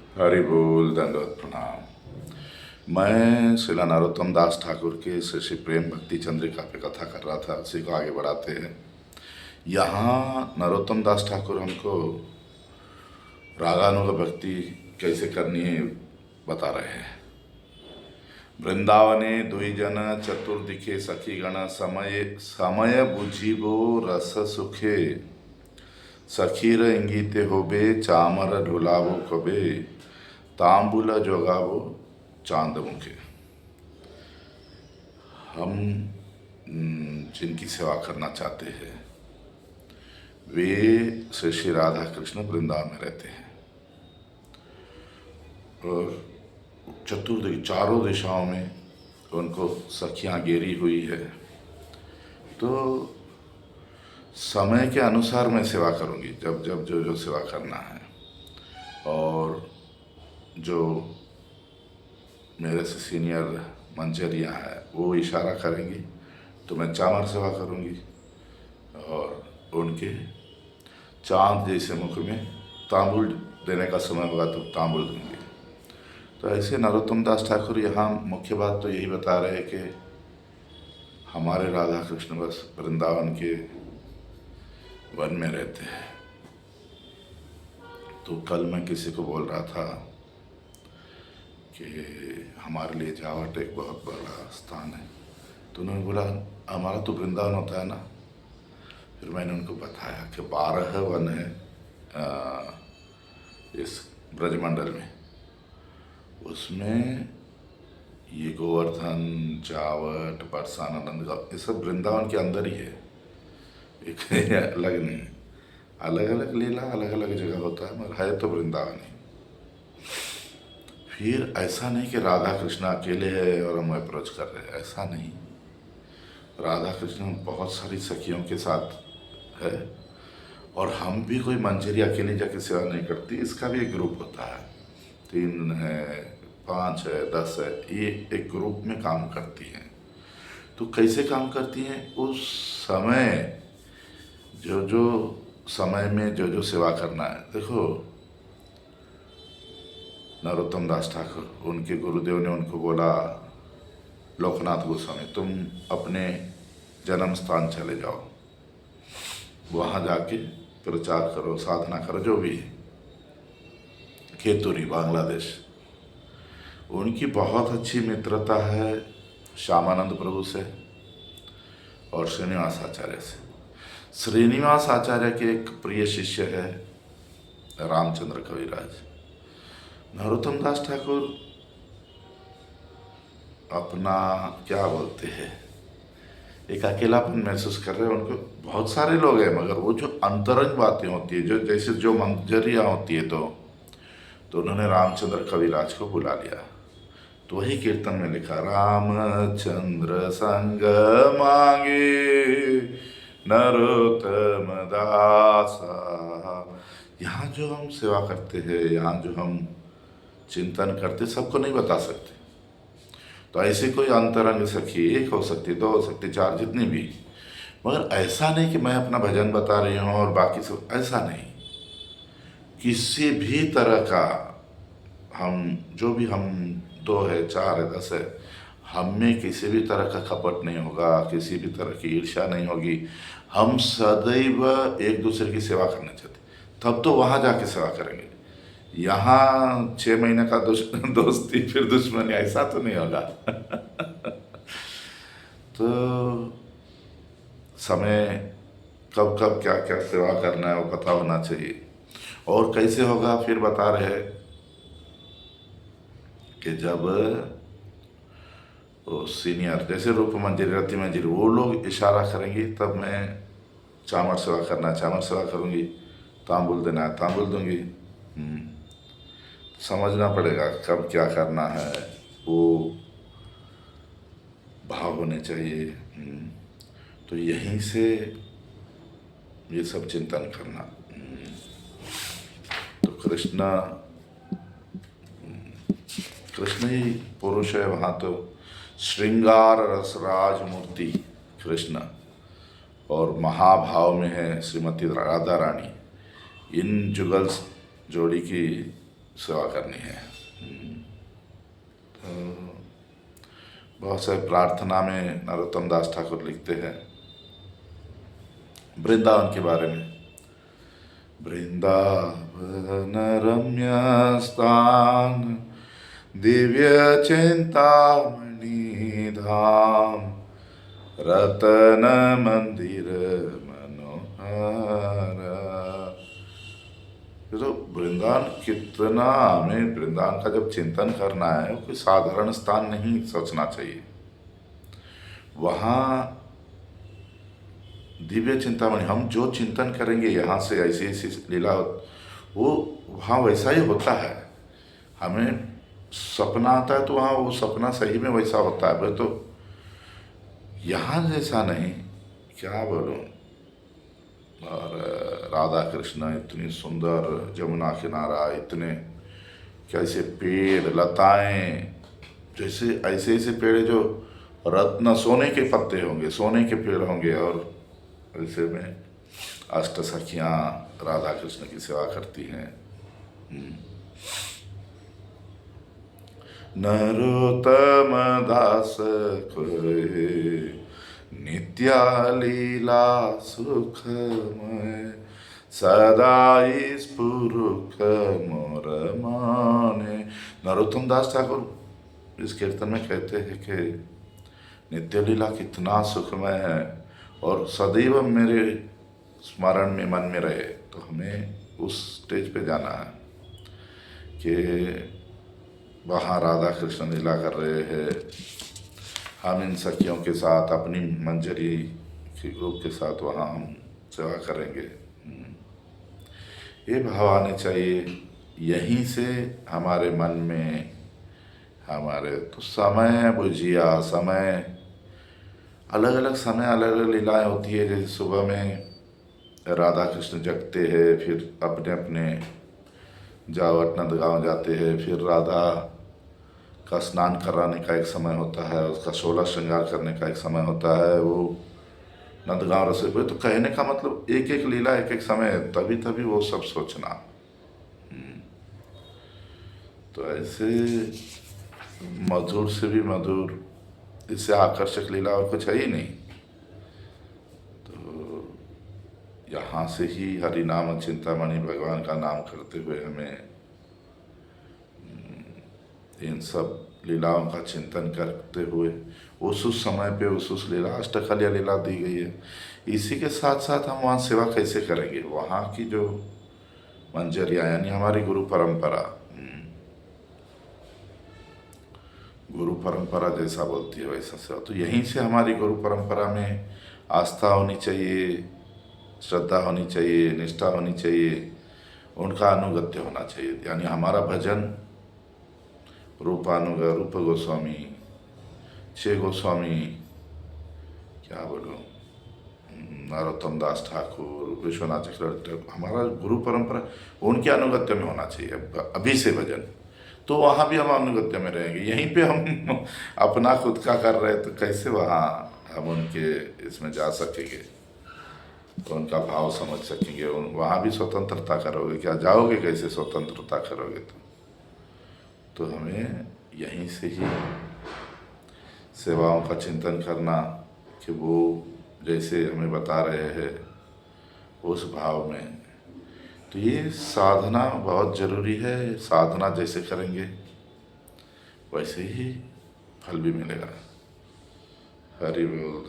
हरि बोल, दंडवत प्रणाम। मैं श्रीला नरोत्तम दास ठाकुर के श्री श्री प्रेम भक्ति चंद्रिका पे कथा कर रहा था। उसी को आगे बढ़ाते हैं। यहाँ नरोत्तम दास ठाकुर हमको रागानुग भक्ति कैसे करनी है बता रहे हैं। वृंदावने दुई जन चतुर्दिखे सखी गण समय समय बुझिबो रस सुखे सखीर इंगिते होबे चामर ढुलावो कबे तांबुल जोगावो चांद मुखे। हम जिनकी सेवा करना चाहते हैं वे श्री श्री राधा कृष्ण वृंदावन में रहते हैं और चतुर्दिक चारों दिशाओं में उनको सखियां घेरी हुई है। तो समय के अनुसार मैं सेवा करूंगी, जब जब जो जो सेवा करना है। और जो मेरे से सीनियर मंजरियाँ हैं वो इशारा करेंगी तो मैं चामर सेवा करूंगी और उनके चांद जैसे मुख में तांबुल देने का समय होगा तो तांबुल दूंगी। तो ऐसे नरोत्तम दास ठाकुर यहाँ मुख्य बात तो यही बता रहे हैं कि हमारे राधा कृष्ण बस वृंदावन के वन में रहते हैं। तो कल मैं किसी को बोल रहा था कि हमारे लिए जावट एक बहुत बड़ा स्थान है। तो उन्होंने बोला हमारा तो वृंदावन होता है ना। फिर मैंने उनको बताया कि 12 वन है इस ब्रजमंडल में। उसमें ये गोवर्धन, जावट, बरसाना, नंदगांव ये सब वृंदावन के अंदर ही है, एक अलग नहीं। अलग अलग लीला अलग अलग जगह होता है मगर है तो वृंदावन ही। फिर ऐसा नहीं कि राधा कृष्ण अकेले है और हम अप्रोच कर रहे हैं, ऐसा नहीं। राधा कृष्ण बहुत सारी सखियों के साथ है और हम भी कोई मंजरी अकेले जाके सेवा नहीं करती। इसका भी एक ग्रुप होता है, 3 है, 5 है, 10 है, ये एक ग्रुप में काम करती हैं। तो कैसे काम करती हैं? उस समय जो जो समय में जो जो सेवा करना है। देखो नरोत्तम दास ठाकुर उनके गुरुदेव ने उनको बोला लोकनाथ गोस्वामी तुम अपने जन्म स्थान चले जाओ, वहाँ जाके प्रचार करो, साधना करो, जो भी है। खेतुरी बांग्लादेश। उनकी बहुत अच्छी मित्रता है श्यामानंद प्रभु से और श्रीनिवास आचार्य से। श्रीनिवास आचार्य के एक प्रिय शिष्य है रामचंद्र कविराज। नरोत्तम दास ठाकुर अपना क्या बोलते हैं, एक अकेलापन महसूस कर रहे हैं। उनको बहुत सारे लोग हैं मगर वो जो अंतरंग बातें होती है, जो जैसे जो मंजरियाँ होती है, तो उन्होंने रामचंद्र कविराज को बुला लिया। तो वही कीर्तन में लिखा रामचंद्र संग मांगे नरोत्तम दासा। यहाँ जो हम सेवा करते हैं, यहाँ जो हम चिंतन करते, सबको नहीं बता सकते। तो ऐसे कोई अंतरंग सखी 1 हो सकती, 2 हो सकती, 4, जितनी भी। मगर ऐसा नहीं कि मैं अपना भजन बता रही हूँ और बाकी सब, ऐसा नहीं। किसी भी तरह का हम जो भी हम 2 है, 4 है, 10 है, हम में किसी भी तरह का कपट नहीं होगा, किसी भी तरह की ईर्ष्या नहीं होगी। हम सदैव एक दूसरे की सेवा करना चाहते, तब तो वहाँ जाके सेवा करेंगे। यहाँ 6 महीने का दोस्ती फिर दुश्मनी, ऐसा तो नहीं होगा। तो समय कब कब क्या क्या सेवा करना है वो पता होना चाहिए। और कैसे होगा फिर बता रहे हैं कि जब वो सीनियर जैसे रूप मंजिल, रति मंजिल, वो लोग इशारा करेंगी तब मैं चामर सेवा करना, चामर सेवा करूँगी, तांबुल देना है, तांबुल दूंगी। समझना पड़ेगा कब क्या करना है, वो भाव होने चाहिए। तो यहीं से ये सब चिंतन करना। तो कृष्ण ही पुरुष है वहाँ। तो श्रृंगार रसराज मूर्ति कृष्ण और महाभाव में है श्रीमती राधा रानी। इन जुगल जोड़ी की सेवा करनी है। तो बहुत से प्रार्थना में नरोत्तम दास ठाकुर लिखते हैं वृंदावन के बारे में, वृंदावन रम्य स्थान दिव्य चिंतामणि धाम रतन मंदिर मनोहर। तो वृंदावन कितना, हमें वृंदावन का जब चिंतन करना है कोई साधारण स्थान नहीं सोचना चाहिए। वहाँ दिव्य चिंतामणि, हम जो चिंतन करेंगे यहाँ से ऐसी ऐसी लीला वो वहाँ वैसा ही होता है। हमें सपना आता है तो वहाँ वो सपना सही में वैसा होता है, भाई तो यहाँ जैसा नहीं, क्या बोलूँ। और राधा कृष्ण इतनी सुंदर जमुना किनारा, इतने कैसे पेड़ लताएं, जैसे ऐसे ऐसे पेड़ जो रत्न सोने के पत्ते होंगे, सोने के पेड़ होंगे, और ऐसे में अष्ट सखियाँ राधा कृष्ण की सेवा करती हैं। नरोत्तम दास कोय नित्या लीला सुखमय सदा स्फुरुख मोर माने। नरोत्तम दास ठाकुर इस कीर्तन में कहते हैं कि नित्य लीला कितना सुखमय है और सदैव मेरे स्मरण में मन में रहे। तो हमें उस स्टेज पे जाना है कि वहाँ राधा कृष्ण लीला कर रहे हैं, हम इन सखियों के साथ अपनी मंजरी के ग्रुप के साथ वहाँ हम सेवा करेंगे। ये भाव आने चाहिए। यहीं से हमारे मन में हमारे तो समय बुझिया, समय अलग अलग समय अलग अलग लीलाएं होती है। जैसे सुबह में राधा कृष्ण जगते हैं, फिर अपने अपने जावट नंदगांव जाते हैं, फिर राधा का स्नान कराने का एक समय होता है, उसका 16 श्रृंगार करने का एक समय होता है, वो नंदगांव रसे हुए। तो कहने का मतलब एक एक लीला एक एक समय है, तभी तभी वो सब सोचना। तो ऐसे मधुर से भी मधुर, इससे आकर्षक लीला और कुछ है ही नहीं। तो यहाँ से ही हरि नाम चिंतामणि भगवान का नाम करते हुए हमें इन सब लीलाओं का चिंतन करते हुए उस समय पे उस लीला अष्टकलिया लीला दी गई है। इसी के साथ साथ हम वहाँ सेवा कैसे करेंगे, वहाँ की जो मंजरियाँ यानी हमारी गुरु परंपरा, गुरु परंपरा जैसा बोलती है वैसा सेवा। तो यहीं से हमारी गुरु परंपरा में आस्था होनी चाहिए, श्रद्धा होनी चाहिए, निष्ठा होनी चाहिए, उनका अनुगत्य होना चाहिए। यानी हमारा भजन रूप गोस्वामी, 6 गोस्वामी, क्या बोलो, नरोत्तम दास ठाकुर, विश्वनाथ चक्रवर्ती, हमारा गुरु परंपरा उनके अनुगत्य में होना चाहिए अभी से भजन। तो वहाँ भी हम अनुगत्य में रहेंगे। यहीं पे हम अपना खुद का कर रहे तो कैसे वहाँ हम उनके इसमें जा सकेंगे, तो उनका भाव समझ सकेंगे। वहाँ भी स्वतंत्रता करोगे क्या, जाओगे कैसे स्वतंत्रता करोगे। तो हमें यहीं से ही सेवाओं का चिंतन करना कि वो जैसे हमें बता रहे हैं उस भाव में। तो ये साधना बहुत ज़रूरी है। साधना जैसे करेंगे वैसे ही फल भी मिलेगा। हरि बोल।